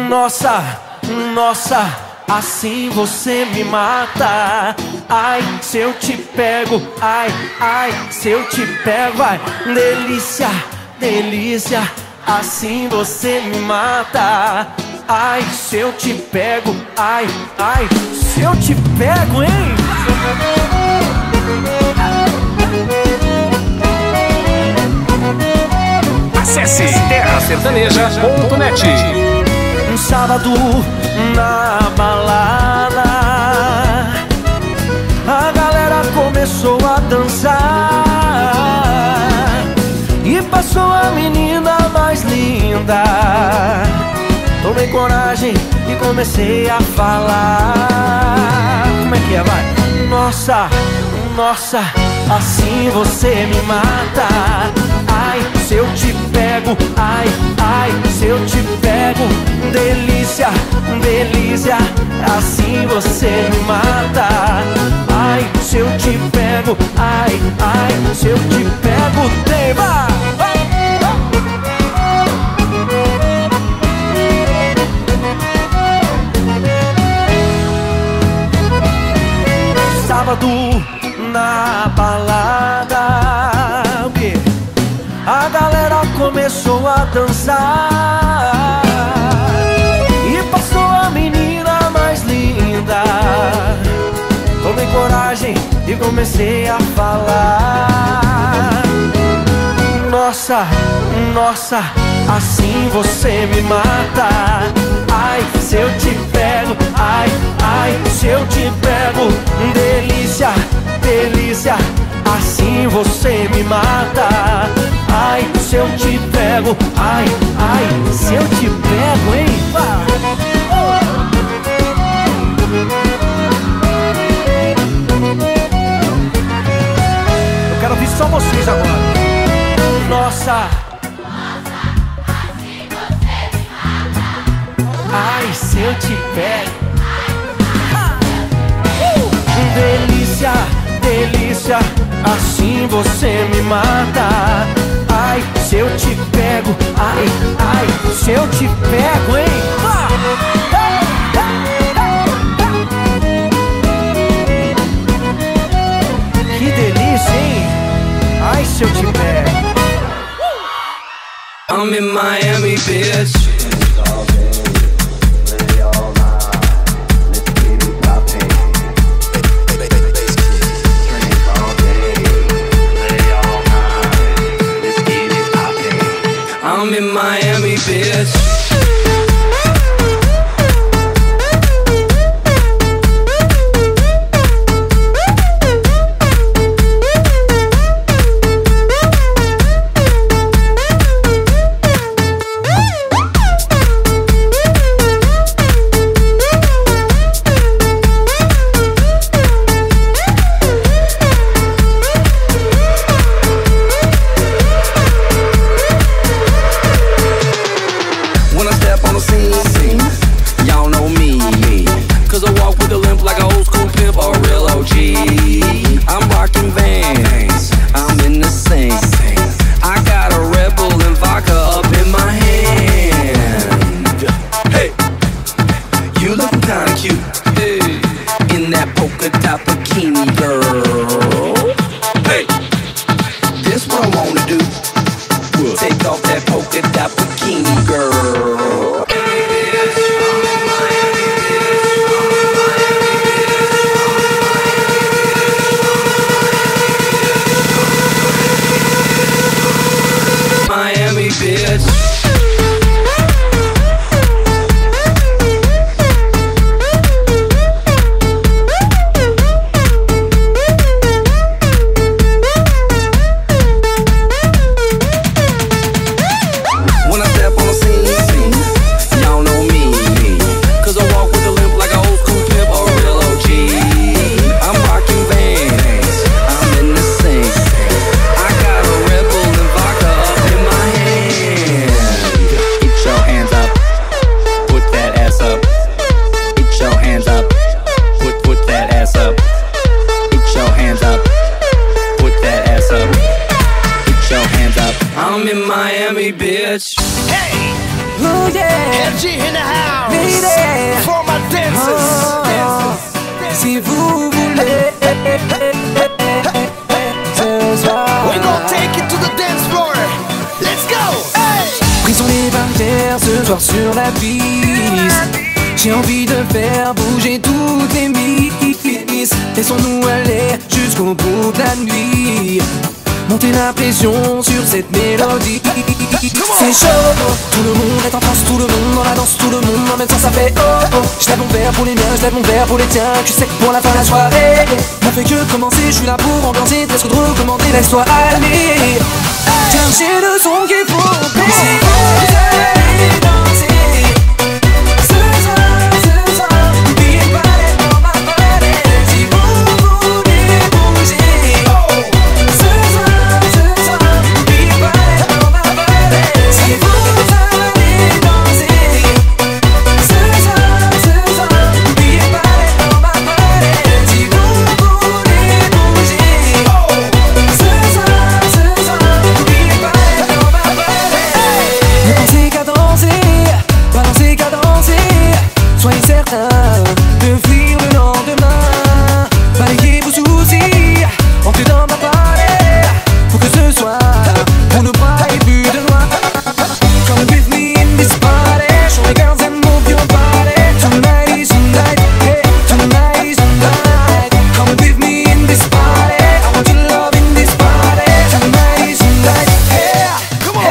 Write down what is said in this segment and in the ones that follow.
Nossa, nossa, assim você me mata. Ai, se eu te pego, ai, ai, se eu te pego, vai. Delícia, delícia, assim você me mata. Ai, se eu te pego, ai, ai, se eu te pego, hein? Acesse terrasertaneja.net. Um sábado na balada, a galera começou a dançar e passou a menina mais linda. Tomei coragem e comecei a falar. Como é que é, vai? Nossa, nossa, assim você me mata. Ai, se eu te pego, ai, ai, se eu te pego. Delícia, delícia, assim você me mata. Ai, se eu te pego, ai, ai, se eu te pego. Tema! Sábado na balada, o quê? A galera começou a dançar e passou a menina mais linda. Tomei coragem e comecei a falar. Nossa, nossa, assim você me mata. Ai, se eu te pego, ai, ai, se eu te pego. Delícia, delícia, assim você me mata. Ai, se eu te pego, ai, ai, se eu te pego, hein? Eu quero ouvir só vocês agora. Nossa, assim você me mata. ai, se eu te pego. Delícia, delícia, assim você me mata. Ai, se eu te pego, ai, ai, se eu te pego, hein? Que delícia, hein? Ai, se eu te pego. I'm in Miami, bitch. I'm in Miami, bitch. terre ce soir sur la piste. J'ai envie de faire bouger toutes les miss. Laissons-nous aller jusqu'au bout de la nuit. Monter la pression sur cette mélodie. C'est chaud, tout le monde est en transe, tout le monde dans la danse, tout le monde en même temps ça fait oh oh. Je lève mon verre pour les miens, je lève mon verre pour les tiens. Tu sais que pour la fin de la soirée, n'a fait que commencer, je suis là pour ambiancer, presque de recommander, laisse-toi aller. Tiens, j'ai le son qu'il faut. Si vous allez danser ce soir, n'oubliez pas d'être dans ma party. Si vous voulez bouger ce soir, n'oubliez pas d'être dans ma party. Si vous allez danser ce soir, n'oubliez pas d'être dans ma party. Si vous voulez bouger ce soir, n'oubliez pas d'être dans ma party. Ne pensez qu'à danser, balancez qu'à danser. Soyez certains de fuir le lendemain. Balayez vos soucis, entrez dans ma party. Pour que ce soir, vous ne braillez plus de loin. Come with me in this party. Show me girls and move your body. Tonight is the night, hey, tonight is the night. Come with me in this party. I want your love in this party. Tonight is the night, hey, come on.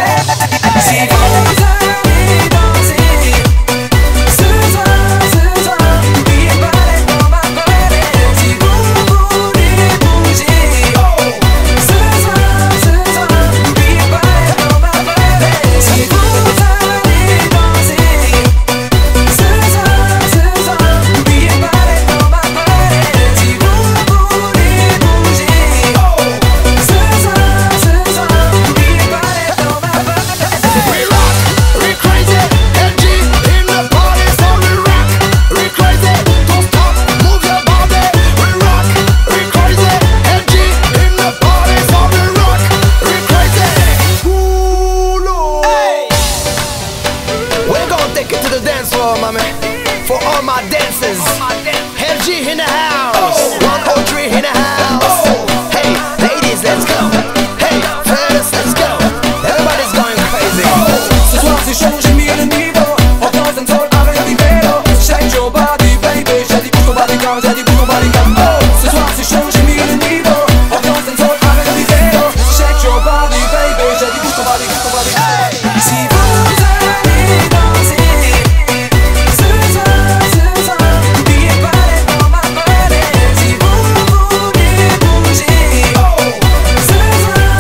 Si vous allez danser ce soir, n'oubliez pas d'être dans ma party. Si vous voulez bouger ce soir, n'oubliez pas d'être dans ma party. Si vous allez danser ce soir, n'oubliez pas d'être dans ma party. Si vous voulez bouger ce soir, n'oubliez pas d'être dans ma party. We rock, we crazy, LG in the party, so we rock, we crazy, don't stop, move your body. We rock, we crazy, LG in the party, so we rock, we crazy. Ooh, Lord. We're gonna take it to the dance floor, mommy. For all my dancers, LG in the house, 103 in the house. Hey, ladies, let's go. Hey, fellas, let's go. Everybody's going crazy. Ce soir c'est chaud, j'ai mis le niveau. Ambiance and soul avec des vélos. Shake your body baby. J'ai dit bouge ton body comme, j'ai dit bouge ton body comme. Oh, ce soir c'est chaud, j'ai mis le niveau. Ambiance and soul avec des vélos. Shake your body baby. J'ai dit bouge ton body, bouge ton body. Si vous allez danser ce soir, n'oubliez pas d'être dans ma party. Si vous voulez bouger ce soir,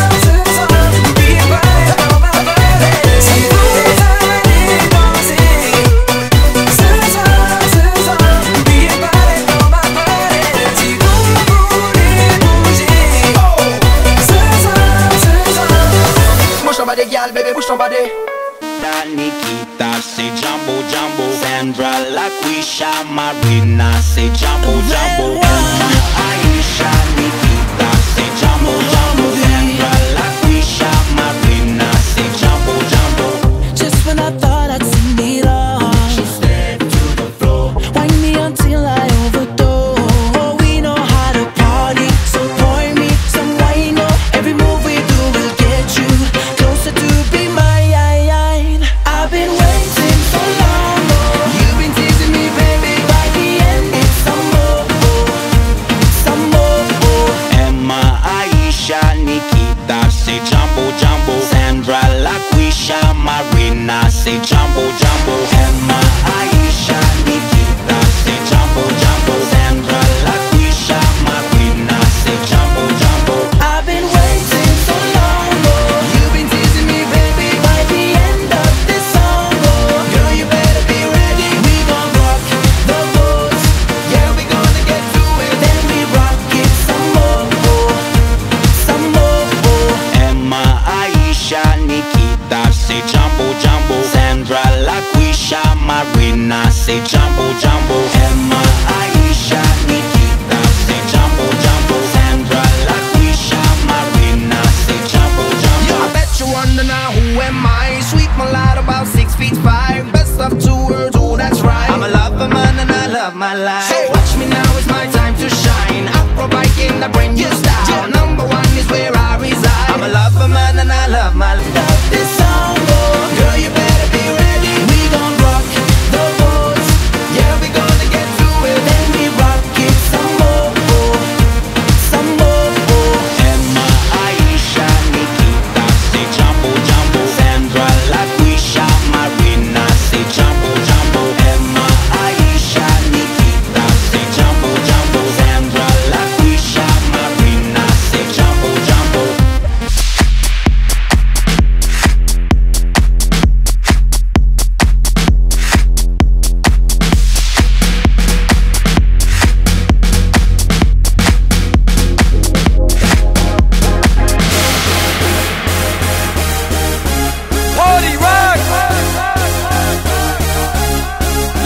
n'oubliez pas d'être dans ma party. Si vous allez danser ce soir, n'oubliez pas d'être dans ma party. Si vous voulez bouger ce soir. Push your body, girl, baby, push your body. Nikita say jumbo jumbo, Sandra Laquisha Marina say jumbo jumbo, Aisha Nikita say jumbo jumbo, Sandra Laquisha Marina say jumbo jumbo. Just when I thought I'd seen it all, She stepped to the floor. wind me until I overdose. We know how to party, so pour me some wine. Every move we do will get you closer to be mine. I've been waiting so long. You've been teasing me, baby. By the end, it's some more, some more. Emma, Aisha, Nikita say jumbo jumbo, Sandra Laquisha Marina say jumbo jumbo. Emma, Aisha, Nikita say jumbo jumbo, Sandra Laquisha Marina say jumbo jumbo. I've been waiting so long. You've been teasing me, baby. By the end of this song, Girl, you better be ready. we gon' rock the boat. Yeah, we gonna get to it. Then we rock it some more, some more. Emma, Aisha, Nikita say jumbo jumbo, Sandra Laquisha Marina say jumbo jumbo. Emma, Aisha, Nikita say jumbo jumbo, Sandra Laquisha Marina say jumbo Yo, I jumbo. bet you wonder now who am I? Sweet mulat about 6'5", best of two worlds, oh that's right. I'm a lover man and I love my life. So watch me now, it's my time to shine. Acrobat in the brand new style. Number one is where I reside. I'm a lover man and I love my life. This song, Girl, you better be ready.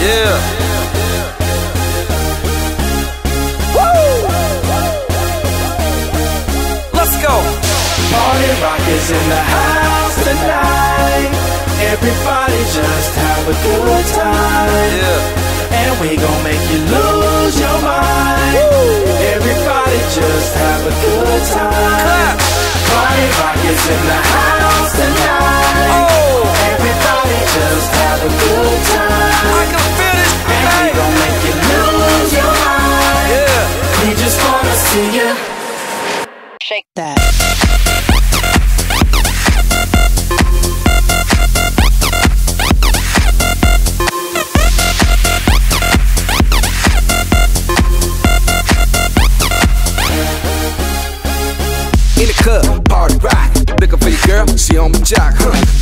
Yeah. Woo! Let's go. Party rock is in the house tonight. Everybody just have a good time. Yeah. And we gon' make you lose your mind. Everybody just have a good time. Party rock is in the house tonight. Oh. Everybody just have a good time. I can feel it. And we gon' make you lose your mind. Yeah. We just wanna see you Shake that. In the club, party rock. Looking for your girl, she on my jock,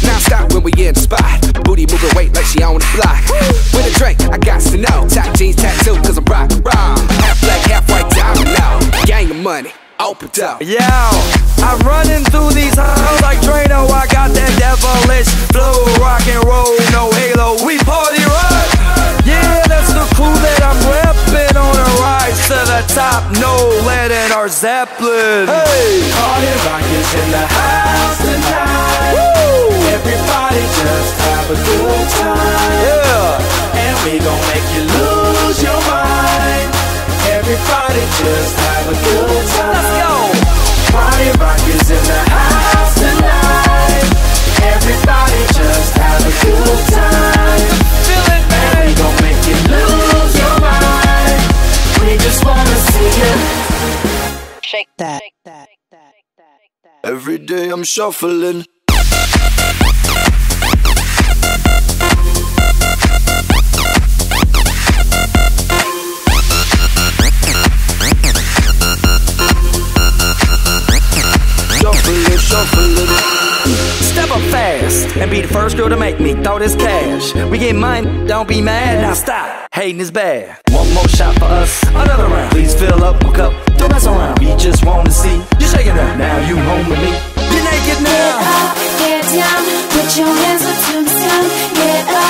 Now stop when we in the spot. Booty moving weight like she on the block. With a drink, I got to know. Top jeans tattoo, cause I'm rock, raw. Half black, half white, diamond now. Gang of money, open up. Yo, I'm running through these halls like Drano. I got that devilish flow, rock and roll, no halo. We party rock. Yeah, that's the crew that I'm reppin' on a rise to the top. No lead in our Zeppelin. Hey, Party rock is in the house tonight. Everybody just have a good time. yeah. And we gon' make you lose your mind. Everybody just have a good time. Let's go. Party rock is in the house tonight. Everybody just have a good time. Feel it, And we gon' make you lose your mind. We just wanna see you Shake that. Every day I'm shuffling. Shuffling. Step up fast and be the first girl to make me throw this cash. We get mine, don't be mad. Now stop, hating is bad. One more shot for us, another round. Please fill up my cup, don't mess around. We just wanna see you shaking up. Now you home with me. You're naked now. Get up, get down, put your hands up to the sun. Get up.